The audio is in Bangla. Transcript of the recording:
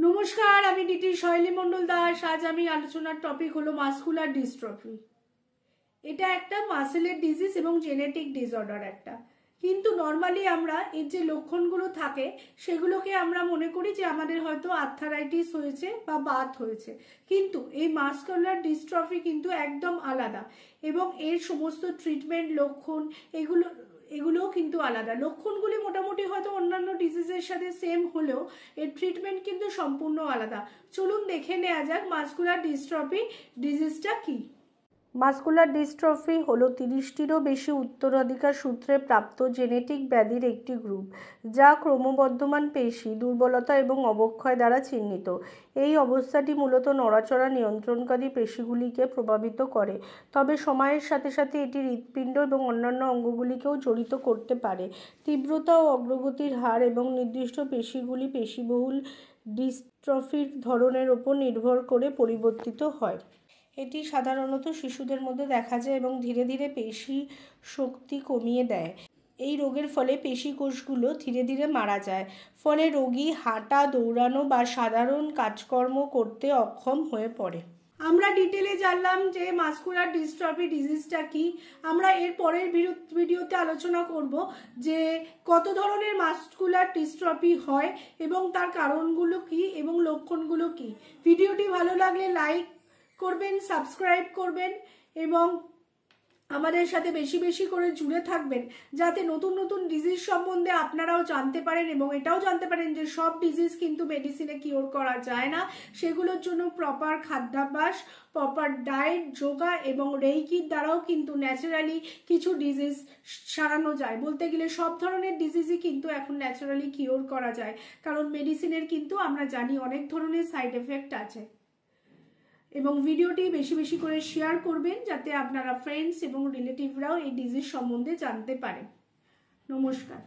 নমস্কার, আমি ডিটি শৈলী মণ্ডল দাস। আজ আমি আলোচনার টপিক হলো মাসকুলার ডিস্ট্রফি। এটা একটা মাসেলের ডিজিজ এবং জেনেটিক ডিসঅর্ডার একটা। কিন্তু নর্মালি আমরা এর যে লক্ষণগুলো থাকে সেগুলোকে আমরা মনে করি যে আমাদের হয়তো আর্থারাইটিস হয়েছে বা বাত হয়েছে, কিন্তু এই মাসকুলার ডিস্ট্রফি কিন্তু একদম আলাদা এবং এর সমস্ত ট্রিটমেন্ট, লক্ষণ এগুলোও কিন্তু আলাদা। লক্ষণগুলি মোটামুটি হয়তো অন্যান্য ডিজিজের সাথে সেম হলেও এর ট্রিটমেন্ট কিন্তু সম্পূর্ণ আলাদা। চলুন দেখে নেওয়া যাক মাসকুলার ডিস্ট্রফি ডিজিজটা কি। মাসকুলার ডিস্ট্রফি হলো 30টিরও বেশি উত্তরাধিকার সূত্রে প্রাপ্ত জেনেটিক ব্যাধির একটি গ্রুপ, যা ক্রমবর্ধমান পেশি দুর্বলতা এবং অবক্ষয় দ্বারা চিহ্নিত। এই অবস্থাটি মূলত নড়াচড়া নিয়ন্ত্রণকারী পেশিগুলিকে প্রভাবিত করে, তবে সময়ের সাথে সাথে এটি হৃৎপিণ্ড এবং অন্যান্য অঙ্গগুলিকেও জড়িত করতে পারে। তীব্রতা ও অগ্রগতির হার এবং নির্দিষ্ট পেশিগুলি পেশিবহুল ডিস্ট্রফির ধরনের ওপর নির্ভর করে পরিবর্তিত হয়। এটি সাধারণত শিশুদের মধ্যে দেখা যায় এবং ধীরে ধীরে পেশি শক্তি কমিয়ে দেয়। এই রোগের ফলে পেশি কোষগুলো ধীরে ধীরে মারা যায়, ফলে রোগী হাঁটা, দৌড়ানো বা সাধারণ কাজকর্ম করতে অক্ষম হয়ে পড়ে। আমরা ডিটেলে জানলাম যে মাসকুলার ডিস্ট্রফি ডিজিজটা কি। আমরা এর পরের ভিডিওতে আলোচনা করব যে কত ধরনের মাসকুলার ডিস্ট্রফি হয় এবং তার কারণগুলো কি এবং লক্ষণগুলো কি। ভিডিওটি ভালো লাগলে লাইক করবেন, সাবস্ক্রাইব করবেন এবং আমাদের সাথে বেশি বেশি করে জুড়ে থাকবেন, যাতে নতুন নতুন ডিজিজ সম্বন্ধে আপনারাও জানতে পারেন এবং এটাও জানতে পারেন যে সব ডিজিজ কিন্তু মেডিসিনে কিওর করা যায় না। সেগুলোর জন্য প্রপার খাদ্যাভ্যাস, প্রপার ডায়েট, যোগা এবং রেইকির দ্বারাও কিন্তু ন্যাচারালি কিছু ডিজিজ সারানো যায়। বলতে গেলে সব ধরনের ডিজিজই কিন্তু এখন ন্যাচারালি কিওর করা যায়, কারণ মেডিসিনের কিন্তু আমরা জানি অনেক ধরনের সাইড এফেক্ট আছে। এবং ভিডিওটি বেশি বেশি করে শেয়ার করবেন, যাতে আপনারা ফ্রেন্ডস এবং রিলেটিভরাও এই ডিজিজ সম্বন্ধে জানতে পারেন। নমস্কার।